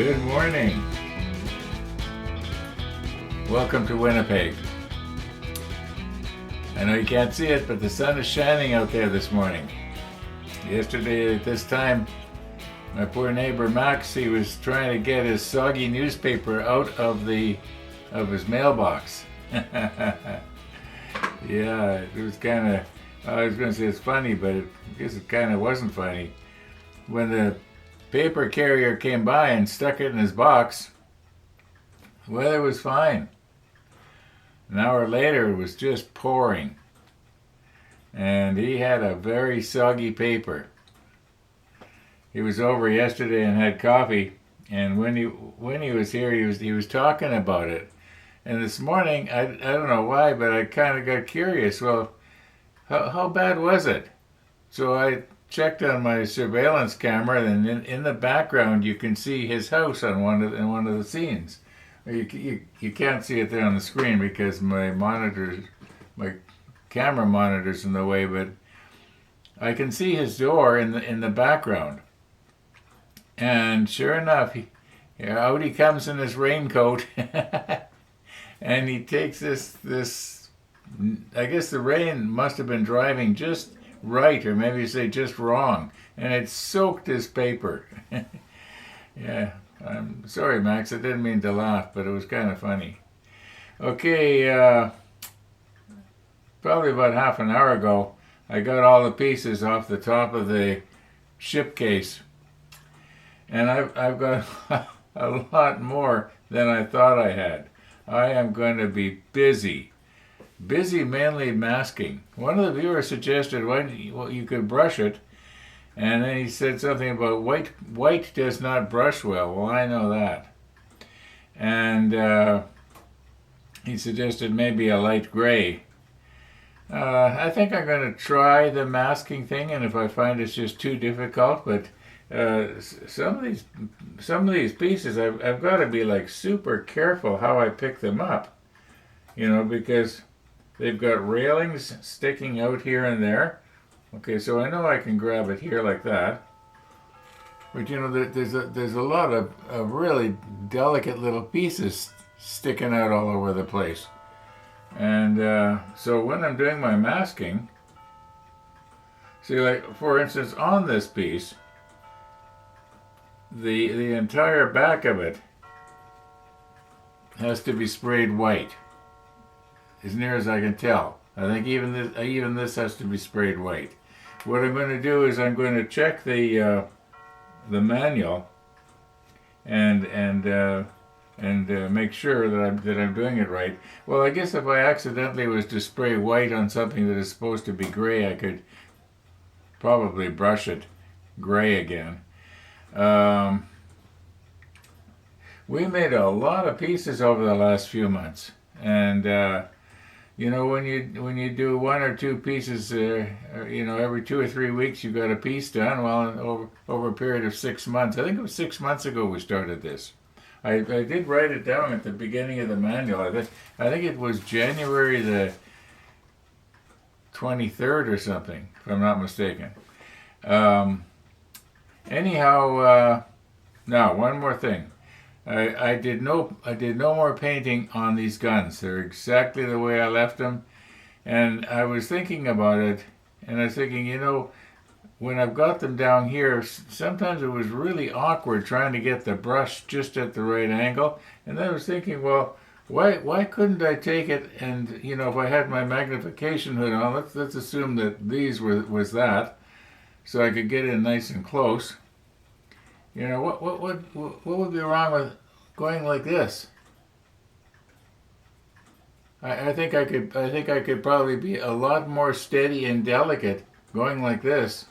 Good morning. Welcome to Winnipeg. I know you can't see it, but the sun is shining out there this morning. Yesterday at this time, my poor neighbor Max, he was trying to get his soggy newspaper out of his mailbox. Yeah, it was kind of, I was going to say it's funny, but I guess it kind of wasn't funny. When the paper carrier came by and stuck it in his box, the weather was fine. An hour later, it was just pouring. And he had a very soggy paper. He was over yesterday and had coffee, and when he was here, he was talking about it. And this morning, I don't know why, but I kind of got curious. Well, how bad was it? So I checked on my surveillance camera, and in the background you can see his house on one of the scenes. You can't see it there on the screen because my camera monitor's in the way, but I can see his door in the background. And sure enough, out he comes in his raincoat, and he takes this. I guess the rain must have been driving just right, or maybe say just wrong, and it soaked his paper. Yeah, I'm sorry, Max. I didn't mean to laugh, but it was kind of funny. Okay, probably about half an hour ago, I got all the pieces off the top of the ship case, and I've got a lot more than I thought I had. I am going to be busy mainly masking. One of the viewers suggested you could brush it, and then he said something about white does not brush well. Well, I know that. And he suggested maybe a light gray. I think I'm going to try the masking thing, and if I find it's just too difficult, but some of these pieces, I've got to be like super careful how I pick them up, because they've got railings sticking out here and there. Okay, so I know I can grab it here like that, but there's a lot of really delicate little pieces sticking out all over the place. And so when I'm doing my masking, see, like for instance on this piece, the entire back of it has to be sprayed white, as near as I can tell. I think even this has to be sprayed white. What I'm going to do is I'm going to check the manual and make sure that I'm doing it right. Well, I guess if I accidentally was to spray white on something that is supposed to be gray, I could probably brush it gray again. We made a lot of pieces over the last few months, and when you do one or two pieces, every 2 or 3 weeks you got a piece done. Well, over a period of 6 months, I think it was 6 months ago we started this. I did write it down at the beginning of the manual. I think it was January the 23rd or something, if I'm not mistaken. Anyhow, now one more thing. I did no more painting on these guns. They're exactly the way I left them, and I was thinking about it, and I was thinking, when I've got them down here, sometimes it was really awkward trying to get the brush just at the right angle, and then I was thinking, well, why couldn't I take it and, if I had my magnification hood on, let's assume that these was that, so I could get in nice and close. What would be wrong with going like this? I think I could probably be a lot more steady and delicate going like this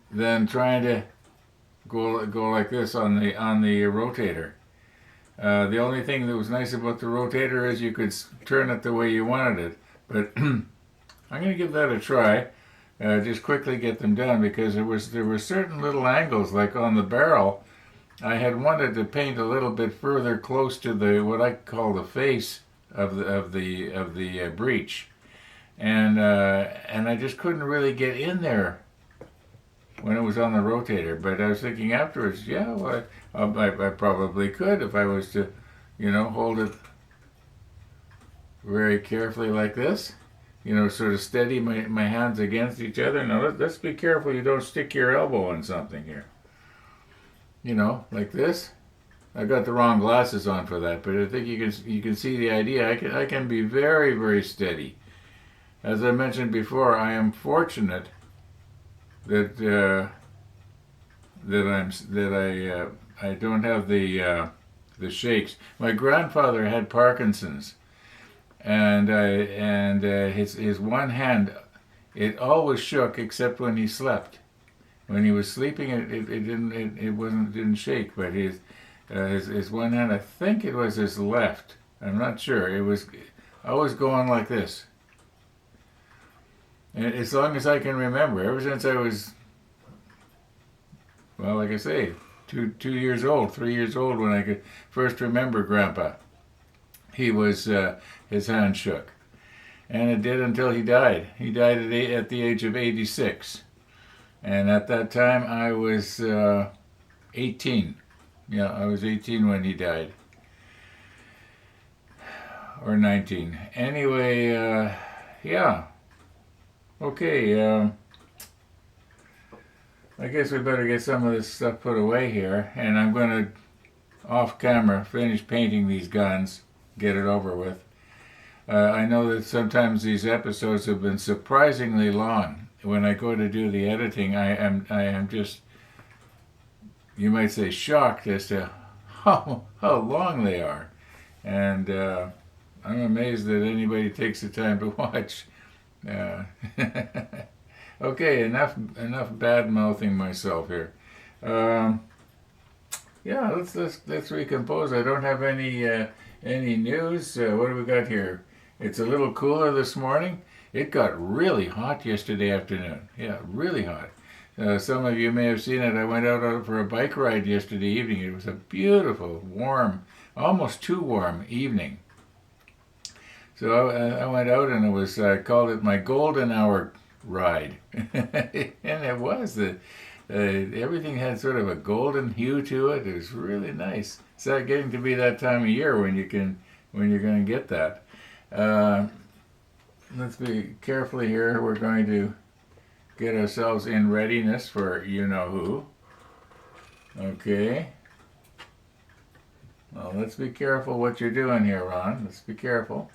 than trying to go like this on the rotator. The only thing that was nice about the rotator is you could turn it the way you wanted it. But I'm going to give that a try. Just quickly get them done, because there were certain little angles, like on the barrel. I had wanted to paint a little bit further close to what I call the face of the breech, and I just couldn't really get in there when it was on the rotator. But I was thinking afterwards, yeah, well, I probably could if I was to, hold it very carefully like this. Sort of steady my hands against each other. Now let's be careful you don't stick your elbow on something here. Like this. I got the wrong glasses on for that, but I think you can see the idea. I can be very, very steady. As I mentioned before, I am fortunate that I don't have the shakes. My grandfather had Parkinson's, and his one hand, it always shook except when he slept. When he was sleeping, it didn't shake, but his one hand, I think it was his left. I'm not sure. It was always going like this. And as long as I can remember, ever since I was, well, like I say, 2 years old, 3 years old, when I could first remember Grandpa, his hand shook, and it did until he died. He died at the age of 86, and at that time I was 18. Yeah, I was 18 when he died, or 19. Anyway, yeah. Okay, I guess we better get some of this stuff put away here, and I'm going to, off camera, finish painting these guns, get it over with. I know that sometimes these episodes have been surprisingly long. When I go to do the editing, I am just, you might say, shocked as to how long they are, and I'm amazed that anybody takes the time to watch. Okay, enough bad mouthing myself here. Yeah, let's recompose. I don't have any news. What do we got here? It's a little cooler this morning. It got really hot yesterday afternoon. Yeah, really hot. Some of you may have seen it. I went out for a bike ride yesterday evening. It was a beautiful, warm, almost too warm evening. So I went out, and it was called it my golden hour ride, and it was everything had sort of a golden hue to it. It was really nice. It's getting to be that time of year when you're going to get that. Let's be carefully here. We're going to get ourselves in readiness for you know who. Okay. Well, let's be careful what you're doing here, Ron. Let's be careful.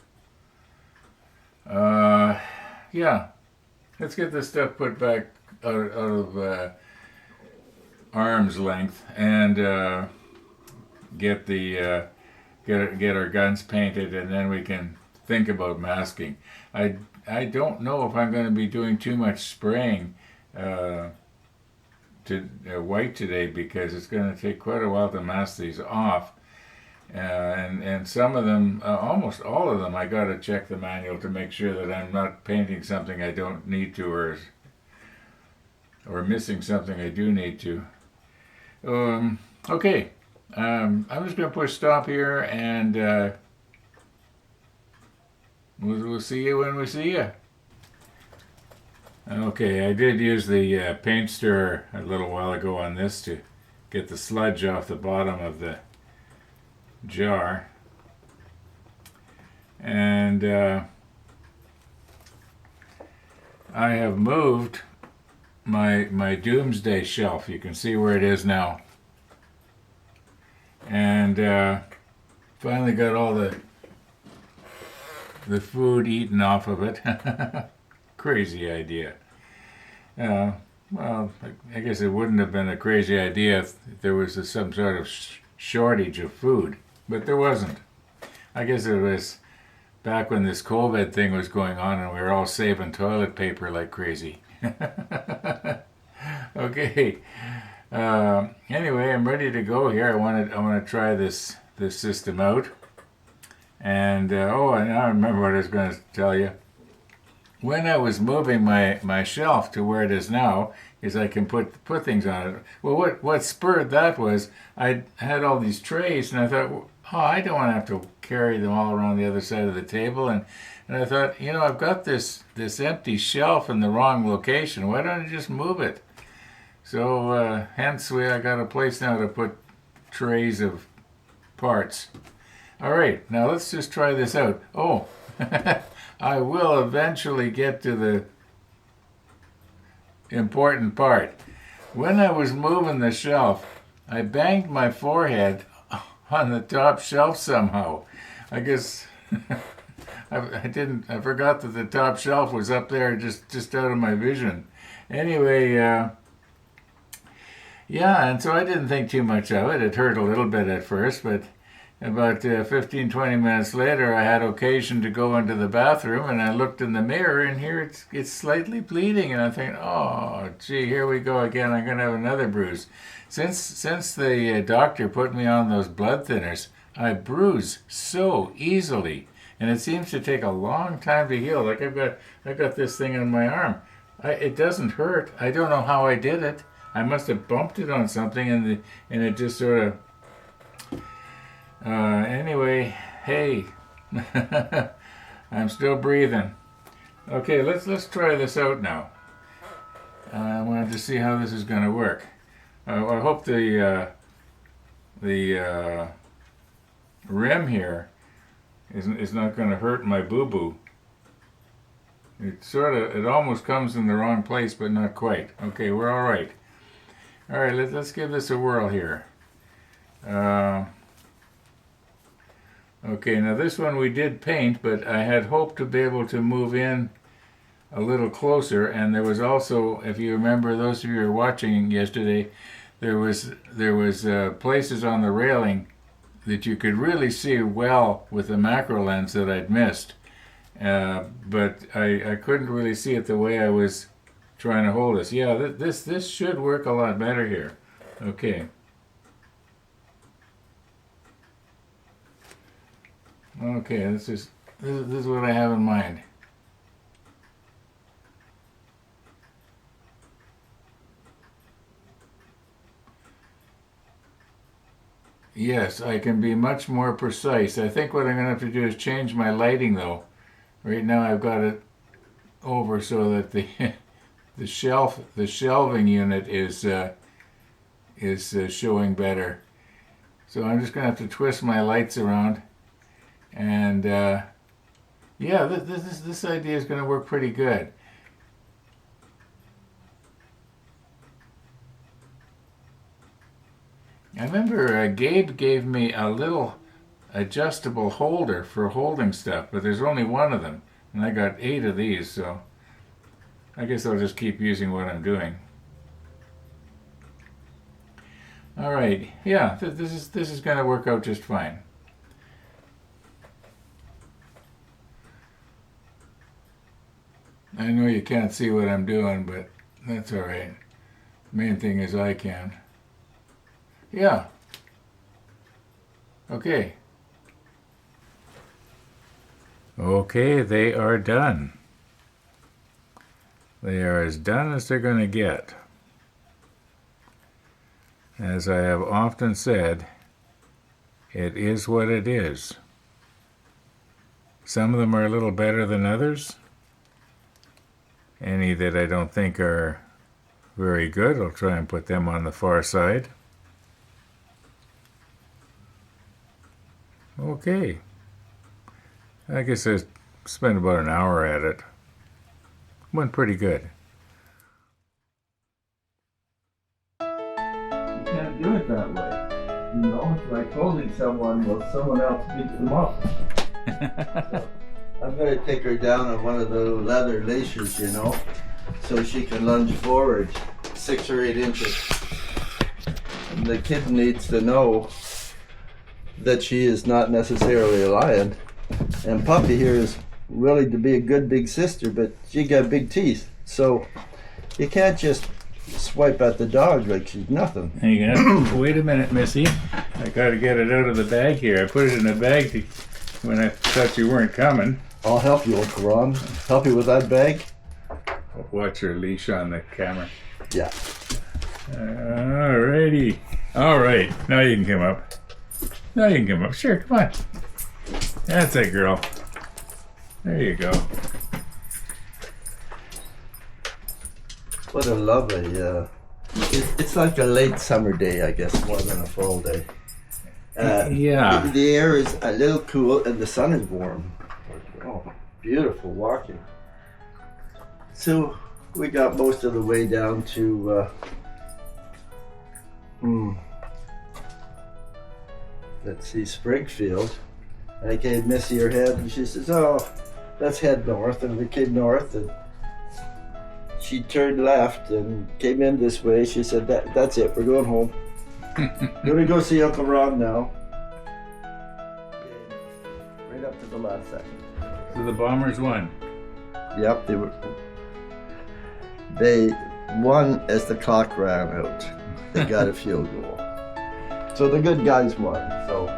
Yeah. Let's get this stuff put back out of arm's length, and get our guns painted, and then we can think about masking. I don't know if I'm going to be doing too much spraying to white today, because it's going to take quite a while to mask these off. And some of them, almost all of them, I got to check the manual to make sure that I'm not painting something I don't need to, or missing something I do need to. Okay, I'm just going to push stop here, and we'll see you when we see you. Okay, I did use the paint stirrer a little while ago on this to get the sludge off the bottom of the jar, and I have moved my doomsday shelf. You can see where it is now, and finally got all the food eaten off of it. Crazy idea. Well, I guess it wouldn't have been a crazy idea if there was some sort of shortage of food. But there wasn't. I guess it was back when this COVID thing was going on, and we were all saving toilet paper like crazy. Okay. Anyway, I'm ready to go here. I want to try this system out. And now I remember what I was going to tell you. When I was moving my shelf to where it is now, is I can put things on it. Well, what spurred that was I had all these trays, and I thought, I don't want to have to carry them all around the other side of the table. And I thought, I've got this empty shelf in the wrong location. Why don't I just move it? So hence I got a place now to put trays of parts. All right, now let's just try this out. Oh, I will eventually get to the important part. When I was moving the shelf, I banged my forehead on the top shelf somehow. I guess I forgot that the top shelf was up there just out of my vision. Anyway, yeah, and so I didn't think too much of it. It hurt a little bit at first, but about 15, 20 minutes later, I had occasion to go into the bathroom, and I looked in the mirror, and here it's slightly bleeding, and I'm thinking, oh, gee, here we go again. I'm going to have another bruise. Since the doctor put me on those blood thinners, I bruise so easily, and it seems to take a long time to heal. Like I've got this thing on my arm. It doesn't hurt. I don't know how I did it. I must have bumped it on something, and it just sort of. Anyway, hey, I'm still breathing. Okay, let's try this out now. I wanted to see how this is going to work. I hope the rim here is not going to hurt my boo-boo. It almost comes in the wrong place, but not quite. Okay, we're all right. All right, let's give this a whirl here. Okay, now this one we did paint, but I had hoped to be able to move in a little closer, and there was also, if you remember, those of you who were watching yesterday, there was places on the railing that you could really see well with the macro lens that I'd missed, but I couldn't really see it the way I was trying to hold this. Yeah, this should work a lot better here. Okay. Okay, this is what I have in mind. Yes, I can be much more precise. I think what I'm going to have to do is change my lighting, though. Right now I've got it over so that the shelving unit is showing better. So I'm just going to have to twist my lights around. And yeah, this idea is going to work pretty good. I remember Gabe gave me a little adjustable holder for holding stuff, but there's only one of them, and I got 8 of these, so I guess I'll just keep using what I'm doing. All right, yeah, this is going to work out just fine. I know you can't see what I'm doing, but that's all right. Main thing is I can. Yeah. Okay. Okay, they are done. They are as done as they're going to get. As I have often said, it is what it is. Some of them are a little better than others. Any that I don't think are very good, I'll try and put them on the far side. Okay. I guess I spent about an hour at it. Went pretty good. You can't do it that way. You know, it's like holding someone while someone else beats them up. So, I'm going to take her down on one of the leather lacers, you know, so she can lunge forward 6 or 8 inches. And the kid needs to know that she is not necessarily a lion. And Puppy here is willing to be a good big sister, but she got big teeth. So you can't just swipe at the dog like she's nothing. Hang on. Wait a minute, Missy. I got to get it out of the bag here. I put it in a bag when I thought you weren't coming. I'll help you, Uncle Ron. Help you with that bag? Watch your leash on the camera. Yeah. Alrighty. Alright. Now you can come up. Now you can come up. Sure, come on. That's it, girl. There you go. What a lovely It's like a late summer day, I guess, more than a fall day. Yeah. The air is a little cool and the sun is warm. Oh, beautiful walking. So we got most of the way down to let's see, Springfield. I gave Missy her head and she says, oh, let's head north. And we came north and she turned left and came in this way. She said, that's it, we're going home. Gonna go see Uncle Ron now. Right up to the last second. So the Bombers won. Yep, they won as the clock ran out. They got a field goal. So the good guys won. So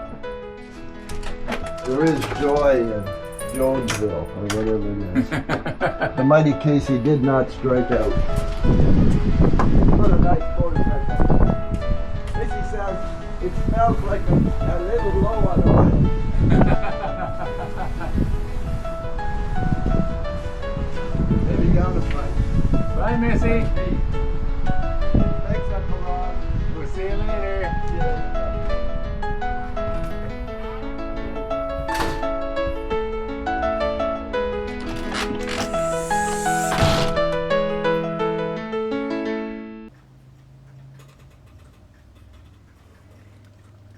there is joy in Jonesville, or whatever it is. The mighty Casey did not strike out. What a nice photograph. Missy says it smells like a little low on oil. Maybe down the front. Bye, Missy. Thanks, Uncle Ron. We'll see you later. Yeah.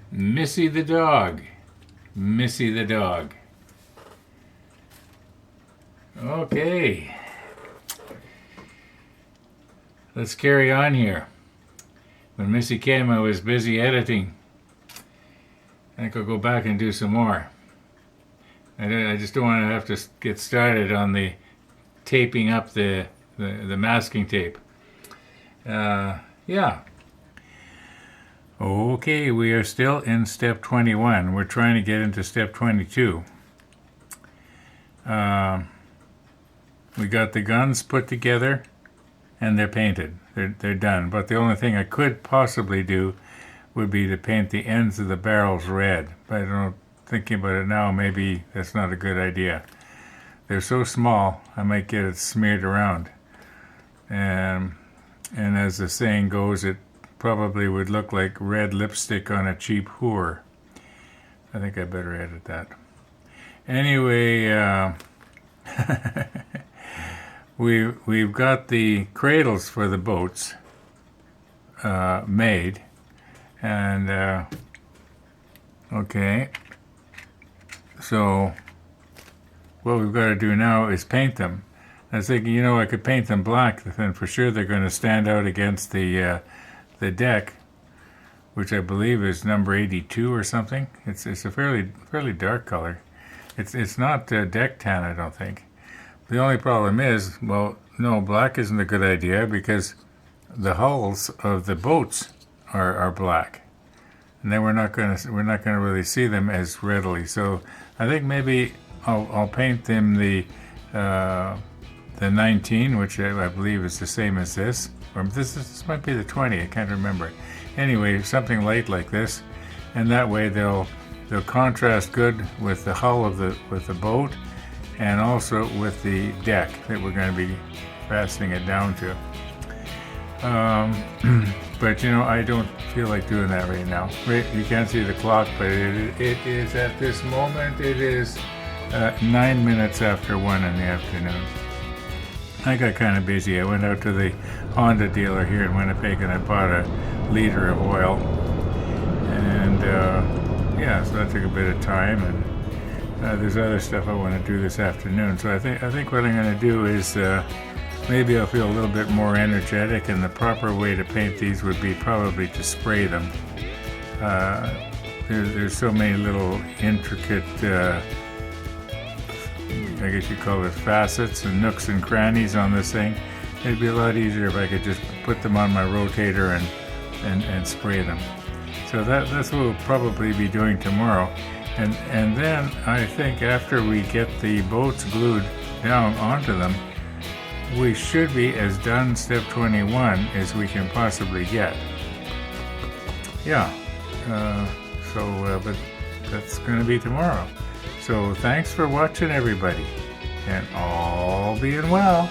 Missy the dog. Missy the dog. Okay. Let's carry on here. When Missy came, I was busy editing. I think I'll go back and do some more. I just don't want to have to get started on the taping up the masking tape. Yeah. Okay, we are still in step 21. We're trying to get into step 22. We got the guns put together and they're painted. They're done. But the only thing I could possibly do would be to paint the ends of the barrels red. But I don't know, thinking about it now, maybe that's not a good idea. They're so small, I might get it smeared around. And as the saying goes, it probably would look like red lipstick on a cheap whore. I think I better edit that. Anyway, we've got the cradles for the boats made, and okay, so what we've got to do now is paint them. I was thinking, I could paint them black, then for sure they're going to stand out against the deck, which I believe is number 82 or something. It's a fairly dark color. It's not deck tan, I don't think. The only problem is, well, no, black isn't a good idea because the hulls of the boats are black, and then we're not going to really see them as readily. So I think maybe I'll paint them the 19, which I believe is the same as this, or this might be the 20. I can't remember. Anyway, something light like this, and that way they'll contrast good with the hull of the boat, and also with the deck that we're going to be fastening it down to. But I don't feel like doing that right now. You can't see the clock, but it is at this moment. It is 9 minutes after 1 in the afternoon. I got kind of busy. I went out to the Honda dealer here in Winnipeg and I bought a liter of oil, and so that took a bit of time, and there's other stuff I want to do this afternoon. So I think what I'm going to do is maybe I'll feel a little bit more energetic, and the proper way to paint these would be probably to spray them. There's so many little intricate, I guess you call it facets and nooks and crannies on this thing. It'd be a lot easier if I could just put them on my rotator and spray them. So that's what we'll probably be doing tomorrow. And then I think after we get the boats glued down onto them, we should be as done step 21 as we can possibly get. Yeah, but that's going to be tomorrow. So thanks for watching, everybody, and all being well,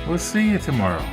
we'll see you tomorrow.